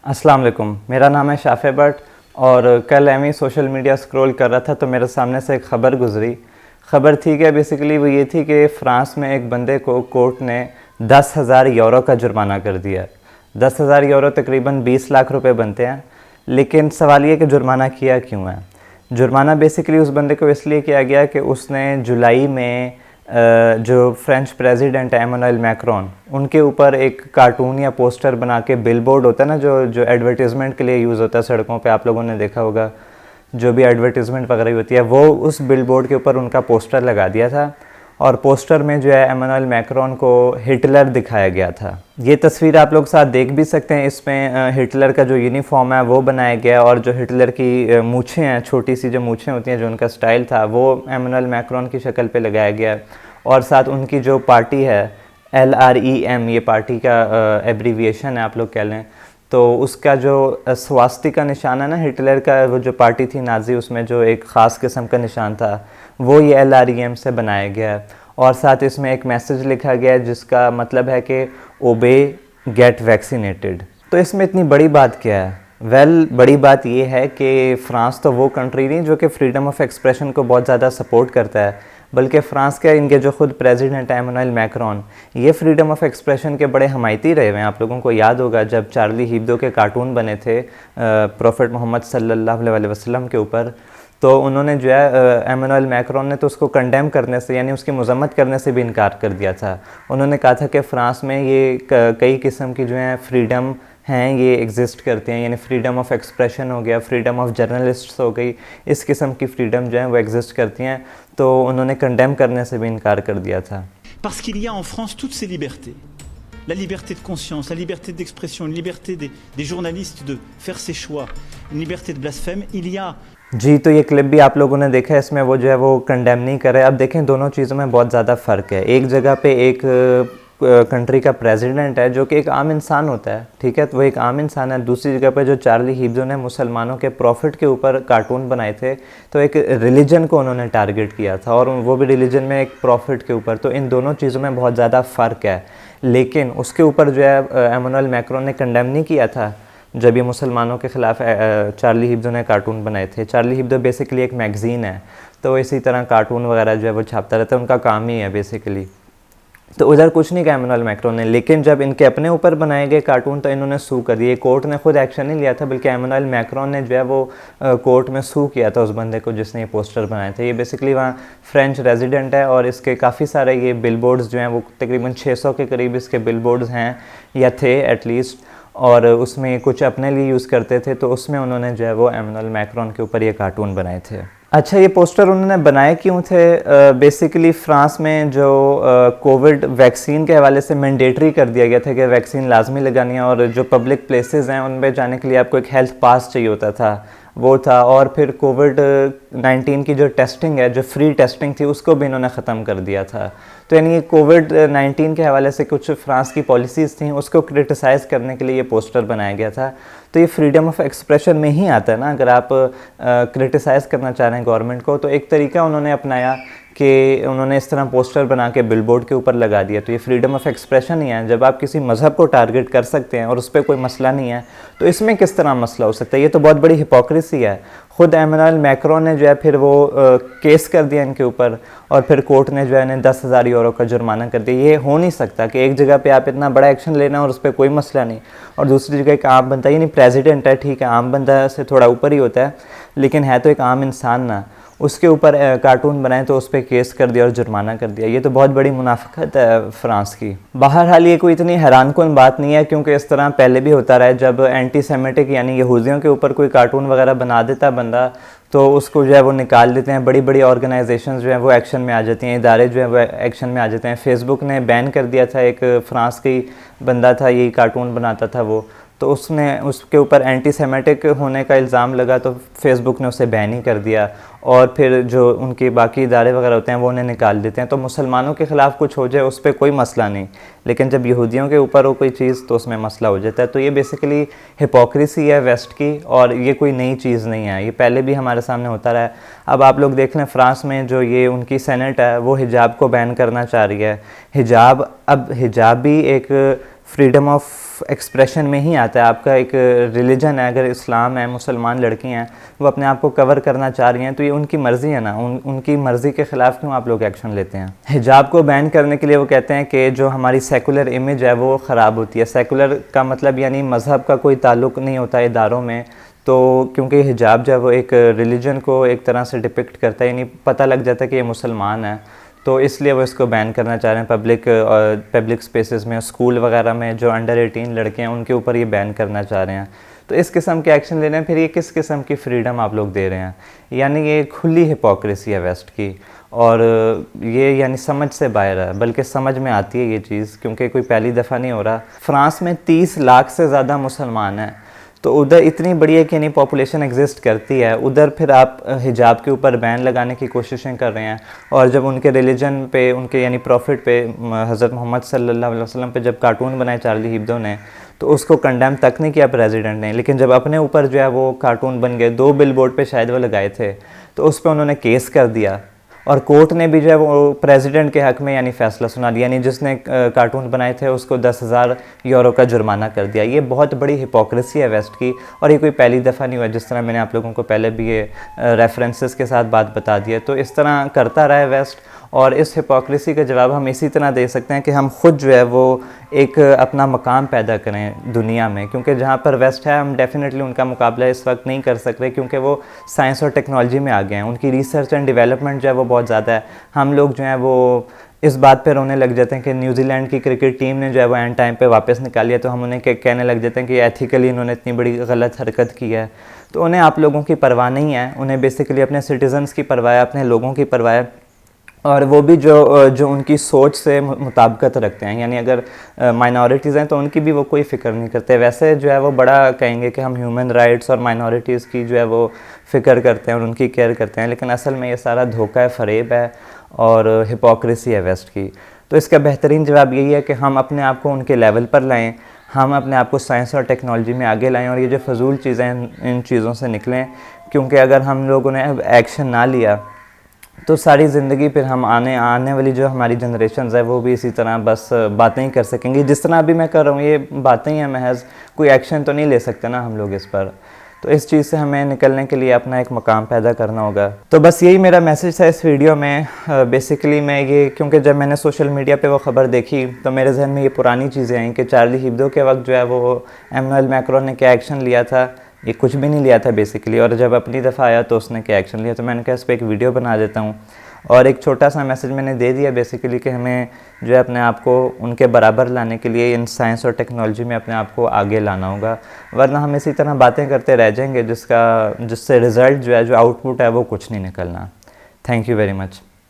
अस्सलाम वालेकुम। मेरा नाम है शाफ़े भट्ट और कल एम ही सोशल मीडिया स्क्रॉल कर रहा था तो मेरे सामने से एक ख़बर गुज़री। ख़बर थी कि बेसिकली वो ये थी कि फ़्रांस में एक बंदे को कोर्ट ने 10,000 यूरो का जुर्माना कर दिया। 10,000 यूरो तकरीबन 20 लाख रुपए बनते हैं। लेकिन सवाल ये कि जुर्माना किया क्यों है। जुर्माना बेसिकली उस बंदे को इसलिए किया गया कि उसने जुलाई में जो फ्रेंच प्रेसिडेंट है एमानुएल मैक्रोन, उनके ऊपर एक कार्टून या पोस्टर बना के, बिलबोर्ड होता है ना जो एडवर्टीज़मेंट के लिए यूज़ होता है सड़कों पे, आप लोगों ने देखा होगा जो भी एडवर्टीज़मेंट वगैरह होती है, वो उस बिलबोर्ड के ऊपर उनका पोस्टर लगा दिया था। और पोस्टर में जो है एमानुएल मैक्रोन को हिटलर दिखाया गया था। ये तस्वीर आप लोग साथ देख भी सकते हैं। इसमें हिटलर का जो यूनिफॉर्म है वो बनाया गया और जो हिटलर की मूछें हैं, छोटी सी जो मूछें होती हैं, जो उनका स्टाइल था, वो एमानुएल मैक्रोन की शक्ल पे लगाया गया। और साथ उनकी जो पार्टी है LREM, ये पार्टी का एब्रीविएशन है आप लोग कह लें, तो उसका जो स्वास्तिका निशान है ना हिटलर का, वो जो पार्टी थी नाजी, उसमें जो एक ख़ास किस्म का निशान था वो ये LREM से बनाया गया है। और साथ इसमें एक मैसेज लिखा गया है जिसका मतलब है कि ओबे गेट वैक्सीनेटेड। तो इसमें इतनी बड़ी बात क्या है? बड़ी बात ये है कि फ़्रांस तो वो कंट्री नहीं जो कि फ्रीडम ऑफ एक्सप्रेशन को बहुत ज़्यादा सपोर्ट करता है, बल्कि फ़्रांस के इनके जो खुद प्रेसिडेंट है एमानुएल मैक्रोन, ये फ्रीडम ऑफ एक्सप्रेशन के बड़े हमायती रहे हुए हैं। आप लोगों को याद होगा जब चार्ली हिब्दो के कार्टून बने थे प्रॉफेट मोहम्मद सल्लल्लाहु अलैहि वसल्लम के ऊपर, तो उन्होंने जो है एमानुएल मैक्रोन ने तो उसको कंडेम करने से, यानी उसकी मजम्मत करने से भी इनकार कर दिया था। उन्होंने कहा था कि फ़्रांस में ये कई किस्म की जो है फ्रीडम हैं, ये एग्जिस्ट करते हैं, यानी फ्रीडम ऑफ एक्सप्रेशन हो गया, फ्रीडम ऑफ जर्नलिस्ट्स हो गई, इस किस्म की फ्रीडम जो है वो एग्जिस्ट करती हैं। तो उन्होंने कंडेम करने से भी इनकार कर दिया था। Parce qu'il y a en France toutes ces libertés. La liberté de conscience, la liberté d'expression, une liberté des journalistes de faire ses choix, une liberté de blasphème. Il y a जी, तो ये clip भी आप लोगों ने देखा है, इसमें वो जो है वो कंडेम नहीं कर रहे। अब देखें दोनों चीज़ों में बहुत ज़्यादा फ़र्क है। एक जगह पे एक कंट्री का प्रेसिडेंट है जो कि एक आम इंसान होता है, ठीक है, तो वो एक आम इंसान है। दूसरी जगह पे जो चार्ली हिब्दो ने मुसलमानों के प्रॉफिट के ऊपर कार्टून बनाए थे, तो एक रिलीजन को उन्होंने टारगेट किया था, और वो भी रिलीजन में एक प्रॉफिट के ऊपर। तो इन दोनों चीज़ों में बहुत ज़्यादा फ़र्क है। लेकिन उसके ऊपर जो है एमानुएल मैक्रोन ने कंडेम नहीं किया था जब ये मुसलमानों के ख़िलाफ़ चार्ली हिब्दो ने कार्टून बनाए थे। चार्ली हिब्दो बेसिकली एक मैगज़ीन है, तो इसी तरह कार्टून वगैरह जो है वो छापता रहता है, उनका काम ही है बेसिकली। तो उधर कुछ नहीं कहा एमानुएल मैक्रोन ने, लेकिन जब इनके अपने ऊपर बनाए गए कार्टून तो इन्होंने सू कर दिए। कोर्ट ने खुद एक्शन नहीं लिया था, बल्कि एमानुएल मैक्रोन ने जो है वो कोर्ट में सू किया था उस बंदे को जिसने ये पोस्टर बनाए थे। ये बेसिकली वहाँ फ्रेंच रेजिडेंट है और इसके काफ़ी सारे ये बिलबोर्ड्स जो हैं वो तकरीबन 600 के करीब इसके बिलबोर्ड्स हैं या थे एटलीस्ट, और उसमें कुछ अपने लिए यूज़ करते थे, तो उसमें उन्होंने जो है वो एमानुएल मैक्रोन के ऊपर ये कार्टून बनाए थे। अच्छा, ये पोस्टर उन्होंने बनाए क्यों थे? बेसिकली फ़्रांस में जो कोविड वैक्सीन के हवाले से मैंडेटरी कर दिया गया था कि वैक्सीन लाजमी लगानी है, और जो पब्लिक प्लेसेस हैं उन पर जाने के लिए आपको एक हेल्थ पास चाहिए होता था, वो था। और फिर कोविड-19 की जो टेस्टिंग है, जो फ्री टेस्टिंग थी, उसको भी इन्होंने ख़त्म कर दिया था। तो यानी कोविड-19 के हवाले से कुछ फ्रांस की पॉलिसीज़ थी, उसको क्रिटिसाइज़ करने के लिए ये पोस्टर बनाया गया था। तो ये फ्रीडम ऑफ एक्सप्रेशन में ही आता है ना। अगर आप क्रिटिसाइज़ करना चाह रहे हैं गवर्नमेंट को, तो एक तरीका उन्होंने अपनाया कि उन्होंने इस तरह पोस्टर बना के बिलबोर्ड के ऊपर लगा दिया। तो ये फ्रीडम ऑफ एक्सप्रेशन ही है। जब आप किसी मज़हब को टारगेट कर सकते हैं और उस पर कोई मसला नहीं है, तो इसमें किस तरह मसला हो सकता है? ये तो बहुत बड़ी हिपोक्रेसी है। ख़ुद एमानुएल मैक्रोन ने जो है फिर वो केस कर दिया इनके ऊपर, और फिर कोर्ट ने जो है इन्हें 10,000 यूरो का जुर्माना कर दिया। ये हो नहीं सकता कि एक जगह पे आप इतना बड़ा एक्शन लेना और उस पर कोई मसला नहीं, और दूसरी जगह एक आम बंदा, यानी प्रेसिडेंट है, ठीक है, आम बंदा से थोड़ा ऊपर ही होता है, लेकिन है तो एक आम इंसान ना, उसके ऊपर कार्टून बनाए तो उस पर केस कर दिया और जुर्माना कर दिया। ये तो बहुत बड़ी मुनाफिकत है फ़्रांस की। बहरहाल ये कोई इतनी हैरानकुन बात नहीं है, क्योंकि इस तरह पहले भी होता रहा है। जब एंटी सेमेटिक यानी यहूदियों के ऊपर कोई कार्टून वगैरह बना देता बंदा, तो उसको जो है वो निकाल देते हैं। बड़ी बड़ी ऑर्गेनाइजेशंस जो हैं वो एक्शन में आ जाती हैं, इदारे जो हैं वो एक्शन में आ जाते हैं। फेसबुक ने बैन कर दिया था, एक फ़्रांस की बंदा था, यही कार्टून बनाता था वो, तो उसके ऊपर एंटी सेमेटिक होने का इल्ज़ाम लगा, तो फेसबुक ने उसे बैन ही कर दिया। और फिर जो उनके बाकी इदारे वगैरह होते हैं वो उन्हें निकाल देते हैं। तो मुसलमानों के ख़िलाफ़ कुछ हो जाए उस पर कोई मसला नहीं, लेकिन जब यहूदियों के ऊपर हो कोई चीज़ तो उसमें मसला हो जाता है। तो ये बेसिकली हिपोक्रेसी है वेस्ट की, और ये कोई नई चीज़ नहीं है, ये पहले भी हमारे सामने होता रहा है। अब आप लोग देख लें फ़्रांस में जो ये उनकी सेनेट है वो हिजाब को बैन करना चाह रही है। अब हिजाब भी एक फ्रीडम ऑफ एक्सप्रेशन में ही आता है। आपका एक रिलीजन है, अगर इस्लाम है, मुसलमान लड़की हैं, वो अपने आप को कवर करना चाह रही हैं, तो ये उनकी मर्ज़ी है ना, उनकी मर्ज़ी के ख़िलाफ़ क्यों आप लोग एक्शन लेते हैं। हिजाब को बैन करने के लिए वो कहते हैं कि जो हमारी सेकुलर इमेज है वो ख़राब होती है। सेकुलर का मतलब यानी मज़हब का कोई ताल्लुक़ नहीं होता इदारों में, तो क्योंकि हिजाब जो है वो एक रिलीजन को एक तरह से डिपिक्ट करता है, यानी पता लग जाता है कि ये मुसलमान है, तो इसलिए वो इसको बैन करना चाह रहे हैं। पब्लिक स्पेसेस में, स्कूल वगैरह में जो अंडर 18 लड़के हैं उनके ऊपर ये बैन करना चाह रहे हैं। तो इस किस्म के एक्शन ले रहे हैं, फिर ये किस किस्म की फ्रीडम आप लोग दे रहे हैं? यानी ये खुली हिपोक्रेसी है वेस्ट की, और ये यानी समझ से बाहर है, बल्कि समझ में आती है ये चीज़, क्योंकि कोई पहली दफ़ा नहीं हो रहा। फ्रांस में 30 लाख से ज़्यादा मुसलमान हैं, तो उधर इतनी बड़ी है कि नहीं पॉपुलेशन एग्जिस्ट करती है, उधर फिर आप हिजाब के ऊपर बैन लगाने की कोशिशें कर रहे हैं। और जब उनके रिलीजन पे, उनके यानी प्रॉफिट पे, हज़रत मोहम्मद सल्लल्लाहु अलैहि वसल्लम पे जब कार्टून बनाए चार्ली हिब्दो ने, तो उसको कंडेम तक नहीं किया प्रेसिडेंट ने, लेकिन जब अपने ऊपर जो है वो कार्टून बन गए, 2 बिलबोर्ड पे शायद वो लगाए थे, तो उस पर उन्होंने केस कर दिया, और कोर्ट ने भी जो है वो प्रेसिडेंट के हक़ में यानी फ़ैसला सुना दिया, यानी जिसने कार्टून बनाए थे उसको 10,000 यूरो का जुर्माना कर दिया। ये बहुत बड़ी हिपोक्रेसी है वेस्ट की, और ये कोई पहली दफ़ा नहीं हुआ। जिस तरह मैंने आप लोगों को पहले भी ये रेफरेंसेस के साथ बात बता दी है, तो इस तरह करता रहा है वेस्ट। और इस हिपोक्रेसी का जवाब हम इसी तरह दे सकते हैं कि हम खुद जो है वो एक अपना मकाम पैदा करें दुनिया में, क्योंकि जहाँ पर वेस्ट है हम डेफिनेटली उनका मुकाबला इस वक्त नहीं कर सकते, क्योंकि वो साइंस और टेक्नोलॉजी में आ गए हैं, उनकी रिसर्च एंड डेवलपमेंट जो है वो बहुत ज़्यादा है। हम लोग जो है वो इस बात पे रोने लग जाते हैं कि न्यूजीलैंड की क्रिकेट टीम ने जो है वो एंड टाइम पे वापस निकाली है, तो हम उन्हें कहने लग जाते हैं कि एथिकली इन्होंने इतनी बड़ी गलत हरकत की है। तो उन्हें आप लोगों की परवाह नहीं है, उन्हें बेसिकली अपने सिटीजन्स की परवाह है, अपने लोगों की परवाह है, और वो भी जो उनकी सोच से मुताबिकत रखते हैं। यानी अगर माइनॉरिटीज़ हैं तो उनकी भी वो कोई फ़िक्र नहीं करते। वैसे जो है वो बड़ा कहेंगे कि हम ह्यूमन राइट्स और माइनॉरिटीज़ की जो है वो फ़िक्र करते हैं और उनकी केयर करते हैं, लेकिन असल में ये सारा धोखा है, फ़रेब है और हिपोक्रेसी है वेस्ट की। तो इसका बेहतरीन जवाब यही है कि हम अपने आप को उनके लेवल पर लाएँ, हम अपने आप को साइंस और टेक्नोलॉजी में आगे लाएँ, और ये जो फजूल चीज़ें इन चीज़ों से निकलें, क्योंकि अगर हम लोगों ने एक्शन ना लिया तो सारी ज़िंदगी फिर हम आने वाली जो हमारी जनरेशन्स है वो भी इसी तरह बस बातें ही कर सकेंगी। जिस तरह अभी मैं कर रहा हूँ ये बातें ही हैं महज, कोई एक्शन तो नहीं ले सकते ना हम लोग इस पर। तो इस चीज़ से हमें निकलने के लिए अपना एक मकाम पैदा करना होगा। तो बस यही मेरा मैसेज था इस वीडियो में। बेसिकली मैं ये, क्योंकि जब मैंने सोशल मीडिया पे वो ख़बर देखी तो मेरे जहन में ये पुरानी चीज़ें आई कि चार्ली हिब्दो के वक्त जो है वो एमनुएल मैक्रोन ने क्या एक्शन लिया था, ये कुछ भी नहीं लिया था बेसिकली, और जब अपनी दफ़ा आया तो उसने क्या एक्शन लिया। तो मैंने कहा इस पर एक वीडियो बना देता हूँ, और एक छोटा सा मैसेज मैंने दे दिया बेसिकली कि हमें जो है अपने आप को उनके बराबर लाने के लिए इन साइंस और टेक्नोलॉजी में अपने आप को आगे लाना होगा, वरना हम इसी तरह बातें करते रह जाएंगे जिससे रिज़ल्ट जो है, जो आउटपुट है वो कुछ नहीं निकलना। Thank you very much.